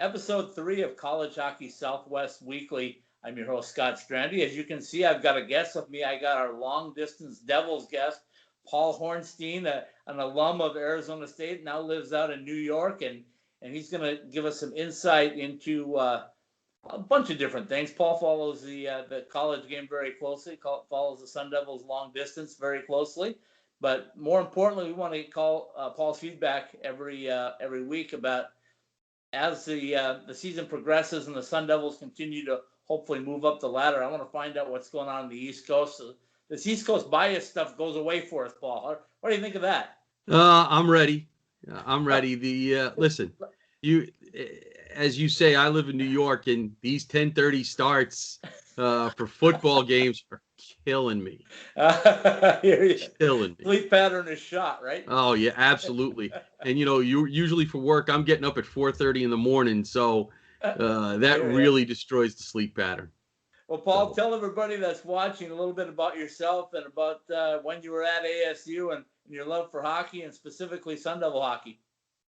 episode 3 of College Hockey Southwest Weekly. I'm your host, Scott Strandy. As you can see, I've got a guest with me. I got our long-distance Devils guest, Paul Hornstein, an alum of Arizona State, now lives out in New York, and he's going to give us some insight into a bunch of different things. Paul follows the college game very closely, follows the Sun Devils long distance very closely. But more importantly, we want to call Paul's feedback every week about as the season progresses and the Sun Devils continue to hopefully move up the ladder. I want to find out what's going on the East Coast. So this East Coast bias stuff goes away for us, Paul. What do you think of that? I'm ready. I'm ready. Listen, as you say, I live in New York, and these 10:30 starts for football games are killing me. Killing me. Sleep pattern is shot, right? Oh yeah, absolutely. And you usually for work, I'm getting up at 4:30 in the morning, so that really destroys the sleep pattern. Well, Paul, tell everybody that's watching a little bit about yourself and about when you were at ASU and your love for hockey, and specifically Sun Devil hockey.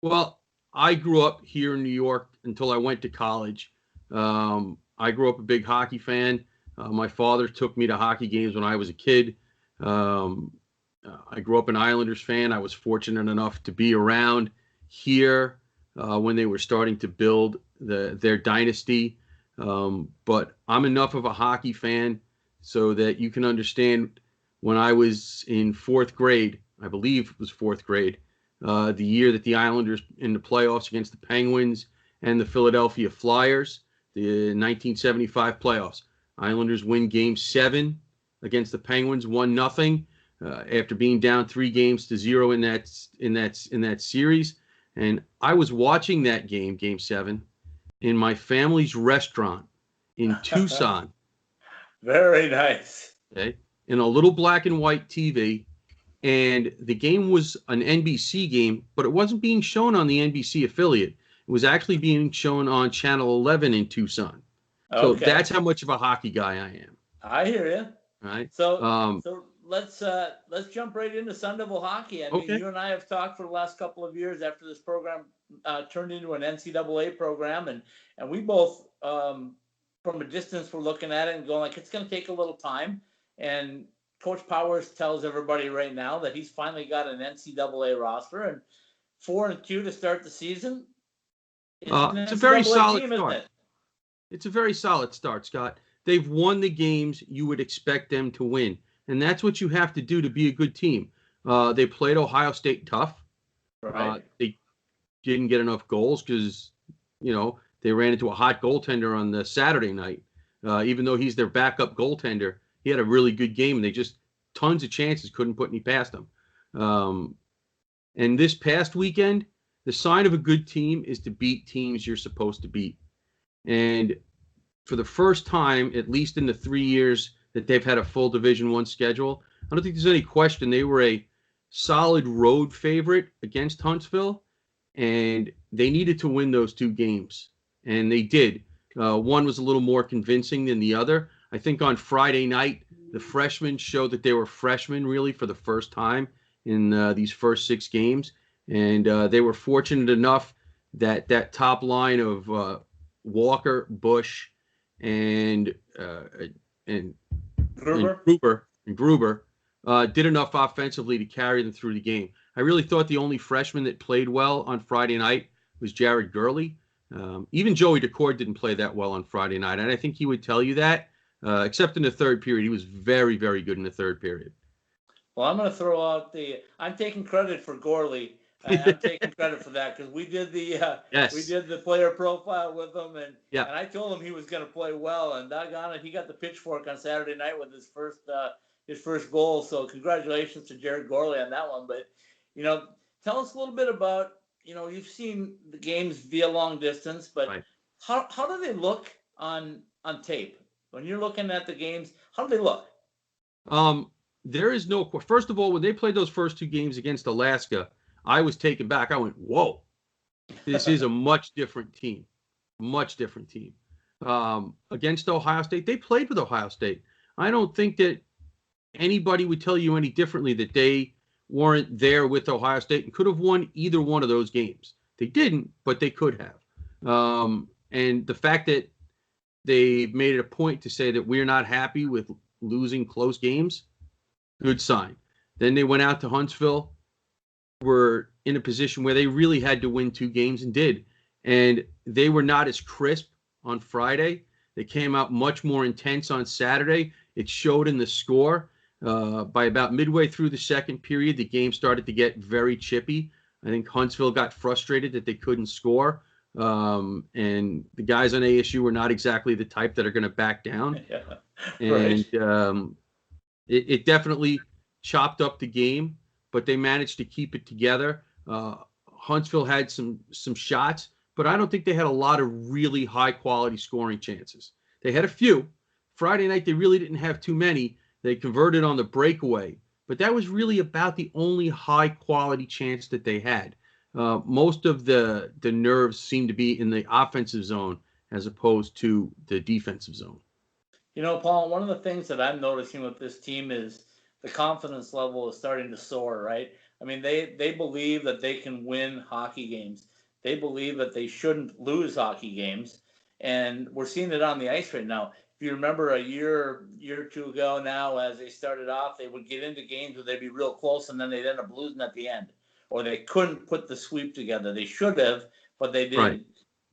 Well, I grew up here in New York until I went to college. I grew up a big hockey fan. My father took me to hockey games when I was a kid. I grew up an Islanders fan. I was fortunate enough to be around here when they were starting to build their dynasty. But I'm enough of a hockey fan so that you can understand when I was in fourth grade, I believe it was fourth grade, the year that the Islanders in the playoffs against the Penguins and the Philadelphia Flyers, the 1975 playoffs. Islanders win Game 7 against the Penguins, 1-0, after being down 3-0 in that series. And I was watching that game, Game 7, in my family's restaurant in Tucson. Very nice. Okay, in a little black and white TV. And the game was an NBC game, but it wasn't being shown on the NBC affiliate. It was actually being shown on Channel 11 in Tucson. So that's how much of a hockey guy I am. I hear you. All right. So let's jump right into Sun Devil hockey. I mean, you and I have talked for the last couple of years after this program turned into an NCAA program, and we both, from a distance, were looking at it and going like, it's going to take a little time. And Coach Powers tells everybody right now that he's finally got an NCAA roster, and 4-2 to start the season. It's a very solid start. It's a very solid start, Scott. They've won the games you would expect them to win, and that's what you have to do to be a good team. They played Ohio State tough. Right. They didn't get enough goals because, they ran into a hot goaltender on the Saturday night. Even though he's their backup goaltender, he had a really good game, and they just tons of chances, couldn't put any past him. And this past weekend, the sign of a good team is to beat teams you're supposed to beat. And for the first time, at least in the 3 years that they've had a full Division I schedule, I don't think there's any question they were a solid road favorite against Huntsville, and they needed to win those 2 games, and they did. One was a little more convincing than the other. I think on Friday night, the freshmen showed that they were freshmen really for the first time in these first 6 games, and they were fortunate enough that top line of Walker, Bush, and Gruber did enough offensively to carry them through the game. I really thought the only freshman that played well on Friday night was Jared Gurley. Even Joey Decord didn't play that well on Friday night, and I think he would tell you that, except in the third period. He was very, very good in the third period. Well, I'm going to throw out I'm taking credit for Gorley. I'm taking credit for that because we did the player profile with him, and I told him he was going to play well, and doggone it, he got the pitchfork on Saturday night with his first goal. So congratulations to Jared Gorley on that one. But tell us a little bit about you've seen the games via long distance, but how do they look on tape when you're looking at the games? How do they look? There is no. First of all, when they played those first 2 games against Alaska, I was taken back. I went, whoa, this is a much different team. Against Ohio State, they played with Ohio State. I don't think that anybody would tell you any differently that they weren't there with Ohio State and could have won either one of those games. They didn't, but they could have. And the fact that they made it a point to say that we're not happy with losing close games, good sign. Then they went out to Huntsville, were in a position where they really had to win 2 games and did. And they were not as crisp on Friday. They came out much more intense on Saturday. It showed in the score. By about midway through the second period, the game started to get very chippy. I think Huntsville got frustrated that they couldn't score. And the guys on ASU were not exactly the type that are going to back down. Yeah. And Right. it definitely chopped up the game, but they managed to keep it together. Huntsville had some shots, but I don't think they had a lot of really high quality scoring chances. They had a few. Friday night, they really didn't have too many. They converted on the breakaway, but that was really about the only high quality chance that they had. Most of the nerves seemed to be in the offensive zone as opposed to the defensive zone. You know, Paul, one of the things that I'm noticing with this team is the confidence level is starting to soar, right? I mean, they believe that they can win hockey games. They believe that they shouldn't lose hockey games. And we're seeing it on the ice right now. If you remember a year or two ago now, as they started off, they would get into games where they'd be real close and then they'd end up losing at the end. Or they couldn't put the sweep together. They should have, but they didn't. Right.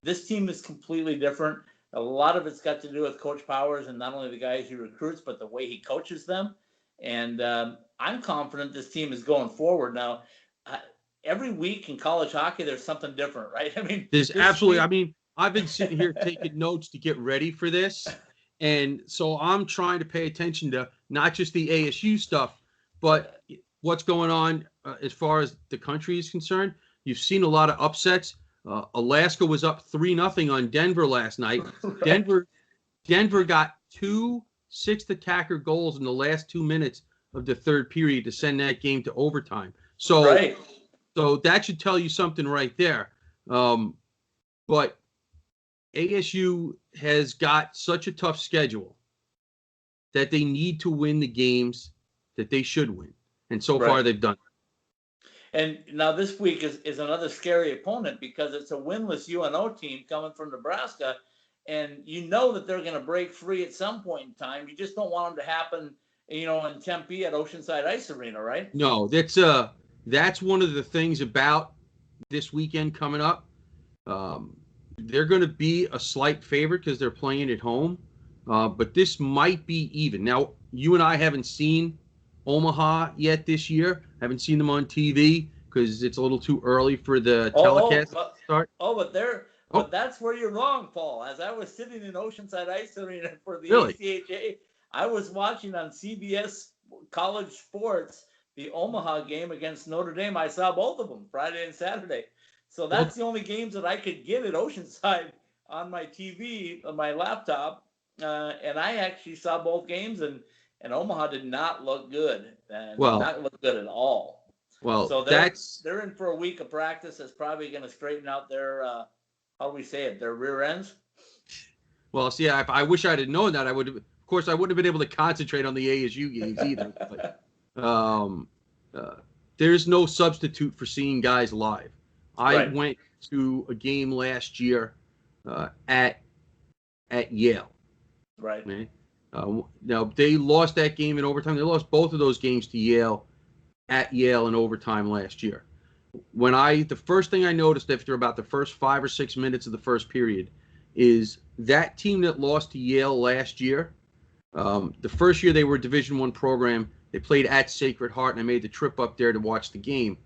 This team is completely different. A lot of it's got to do with Coach Powers and not only the guys he recruits, but the way he coaches them. And I'm confident this team is going forward. Now, every week in college hockey, there's something different, right? I mean, There's absolutely, I mean, I've been sitting here taking notes to get ready for this. And so I'm trying to pay attention to not just the ASU stuff, but what's going on as far as the country is concerned. You've seen a lot of upsets. Alaska was up 3-0 on Denver last night. Right. Denver got 2 sixth attacker goals in the last 2 minutes of the third period to send that game to overtime. So, Right. so that should tell you something right there. But ASU has got such a tough schedule that they need to win the games that they should win. And so far Right. they've done. And now this week is another scary opponent because it's a winless UNO team coming from Nebraska. And you know that they're going to break free at some point in time. You just don't want them to happen, you know, in Tempe at Oceanside Ice Arena, right? No, that's one of the things about this weekend coming up. They're going to be a slight favorite because they're playing at home, but this might be even. Now, you and I haven't seen Omaha yet this year. Haven't seen them on TV because it's a little too early for the telecast to start. But that's where you're wrong, Paul. As I was sitting in Oceanside Ice Arena for the Really? ACHA, I was watching on CBS College Sports the Omaha game against Notre Dame. I saw both of them Friday and Saturday. So that's the only games that I could get at Oceanside on my TV, on my laptop. And I actually saw both games, and Omaha did not look good. And not look good at all. Well, so they're in for a week of practice that's probably going to straighten out their how do we say it? Their rear ends. Well, see, I wish I'd have known that. I would have, of course, I wouldn't have been able to concentrate on the ASU games either. But, there's no substitute for seeing guys live. I went to a game last year at Yale. Right. Now they lost that game in overtime. They lost both of those games to Yale at Yale in overtime last year. The first thing I noticed after about the first 5 or 6 minutes of the first period is that team that lost to Yale last year, the first year they were a Division I program, they played at Sacred Heart, and I made the trip up there to watch the game.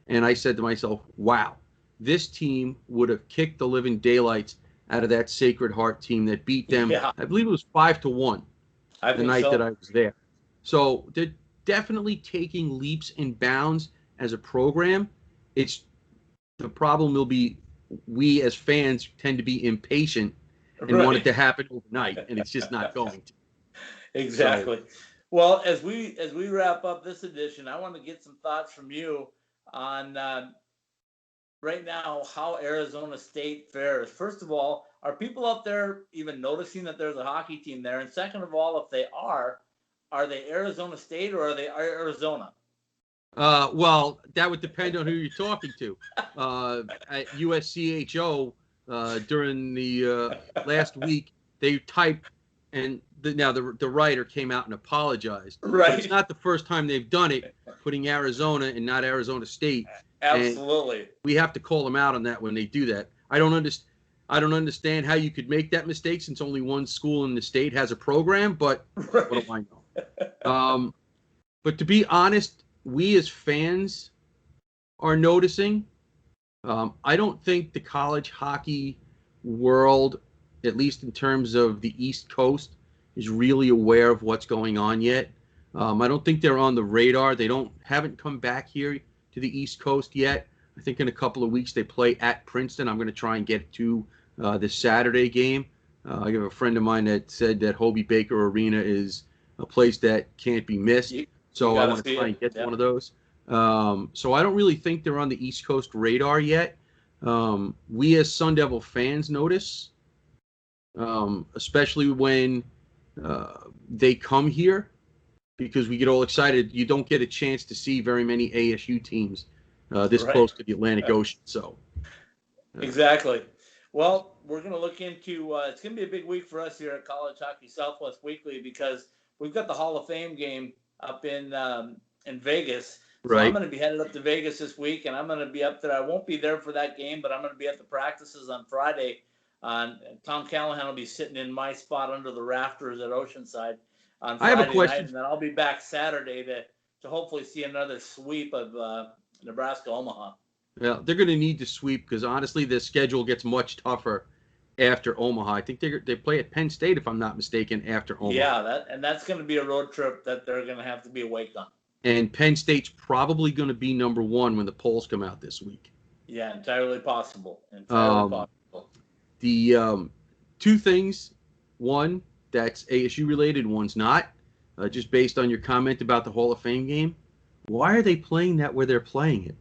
And I said to myself, wow, this team would have kicked the living daylights out of that Sacred Heart team that beat them. Yeah. I believe it was 5-1 the night that I was there. So they're definitely taking leaps and bounds as a program. The problem will be we as fans tend to be impatient and want it to happen overnight, and it's just not going to. Exactly. So, well, as we wrap up this edition, I want to get some thoughts from you on right now how Arizona State fares. First of all, are people out there even noticing that there's a hockey team there? And second of all, if they are they Arizona State or are they Arizona? Well, that would depend on who you're talking to. At USCHO, during the last week. They typed, and now the writer came out and apologized. Right. But it's not the first time they've done it, putting Arizona and not Arizona State. Absolutely. And we have to call them out on that when they do that. I don't understand how you could make that mistake since only one school in the state has a program, but Right. what do I know? But to be honest, we as fans are noticing. I don't think the college hockey world, at least in terms of the East Coast, is really aware of what's going on yet. I don't think they're on the radar. They haven't come back here to the East Coast yet. I think in a couple of weeks they play at Princeton. I'm going to try and get to this Saturday game. I have a friend of mine that said that Hobie Baker Arena is a place that can't be missed. So I want to try and get to one of those. So I don't really think they're on the East Coast radar yet. We as Sun Devil fans notice, especially when they come here, because we get all excited. You don't get a chance to see very many ASU teams this close to the Atlantic Ocean. So exactly. Well, we're going to look into it's going to be a big week for us here at College Hockey Southwest Weekly, because we've got the Hall of Fame game up in Vegas. So I'm going to be headed up to Vegas this week, and I'm going to be up there. I won't be there for that game, but I'm going to be at the practices on Friday. Tom Callahan will be sitting in my spot under the rafters at Oceanside on Friday night, and then I'll be back Saturday to hopefully see another sweep of Nebraska-Omaha. Yeah, they're going to need to sweep, because honestly, the schedule gets much tougher after Omaha. I think they play at Penn State, if I'm not mistaken, after Omaha. Yeah, that's going to be a road trip that they're going to have to be awake on. And Penn State's probably going to be number one when the polls come out this week. Yeah, entirely possible. Possible. The two things, one that's ASU related, one's not. Just based on your comment about the Hall of Fame game, why are they playing that where they're playing it?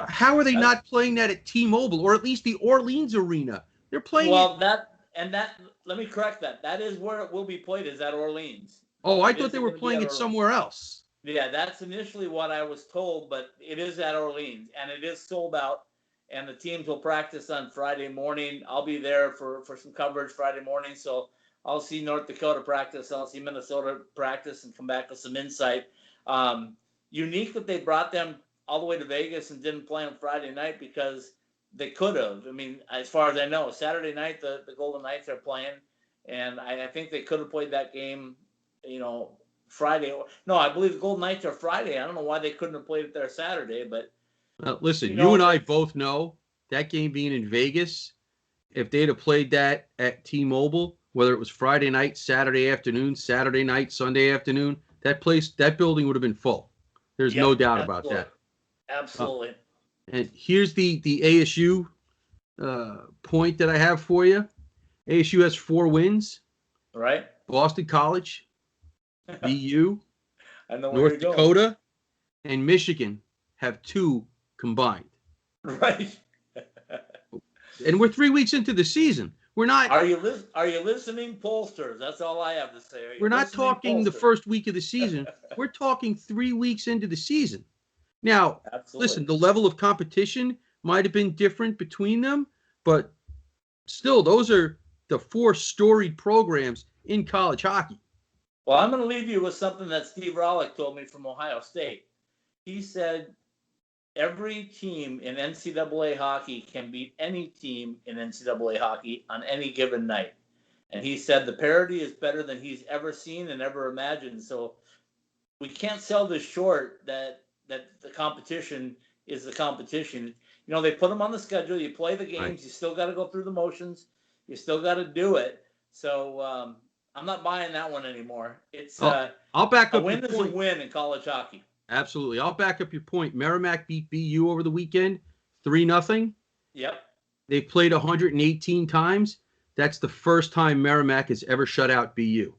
How are they not playing that at T-Mobile or at least the Orleans Arena? They're playing. Well, let me correct that. That is where it will be played, is at Orleans. Oh, I thought they were playing it somewhere else. Yeah, that's initially what I was told, but it is at Orleans, and it is sold out, and the teams will practice on Friday morning. I'll be there for some coverage Friday morning, so I'll see North Dakota practice, I'll see Minnesota practice, and come back with some insight. Unique that they brought them all the way to Vegas and didn't play on Friday night, because they could have. I mean, as far as I know, Saturday night the Golden Knights are playing, and I think they could have played that game, Friday. No, I believe the Golden Knights are Friday. I don't know why they couldn't have played it there Saturday, but listen, you and I both know that game being in Vegas, if they'd have played that at T-Mobile, whether it was Friday night, Saturday afternoon, Saturday night, Sunday afternoon, that building would have been full. There's no doubt about that. Absolutely. And here's the ASU point that I have for you. ASU has 4 wins. Right. Boston College, BU, North Dakota, and Michigan have 2 combined. Right. And we're 3 weeks into the season. We're not. Are you listening, pollsters? That's all I have to say. We're not talking the first week of the season. We're talking 3 weeks into the season. Now, listen, the level of competition might have been different between them, but still, those are the 4 storied programs in college hockey. Well, I'm going to leave you with something that Steve Rollick told me from Ohio State. He said every team in NCAA hockey can beat any team in NCAA hockey on any given night. And he said the parity is better than he's ever seen and ever imagined. So we can't sell this short that the competition is the competition. They put them on the schedule. You play the games. Right. You still got to go through the motions. You still got to do it. So I'm not buying that one anymore. It's I'll back up. A win is a win in college hockey. Absolutely. I'll back up your point. Merrimack beat BU over the weekend, 3-0. Yep. They've played 118 times. That's the first time Merrimack has ever shut out BU.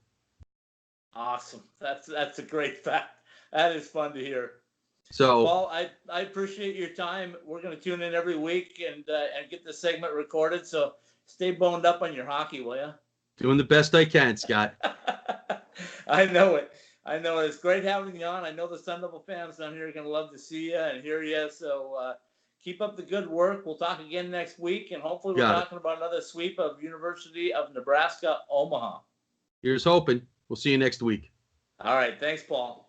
Awesome. That's a great fact. That is fun to hear. So, well, I appreciate your time. We're going to tune in every week and get this segment recorded. So stay boned up on your hockey, will you? Doing the best I can, Scott. I know it. It's great having you on. I know the Sun Devil fans down here are going to love to see you and hear you. So Keep up the good work. We'll talk again next week, and hopefully we're Got it. talking about another sweep of University of Nebraska Omaha. Here's hoping. We'll see you next week. All right. Thanks, Paul.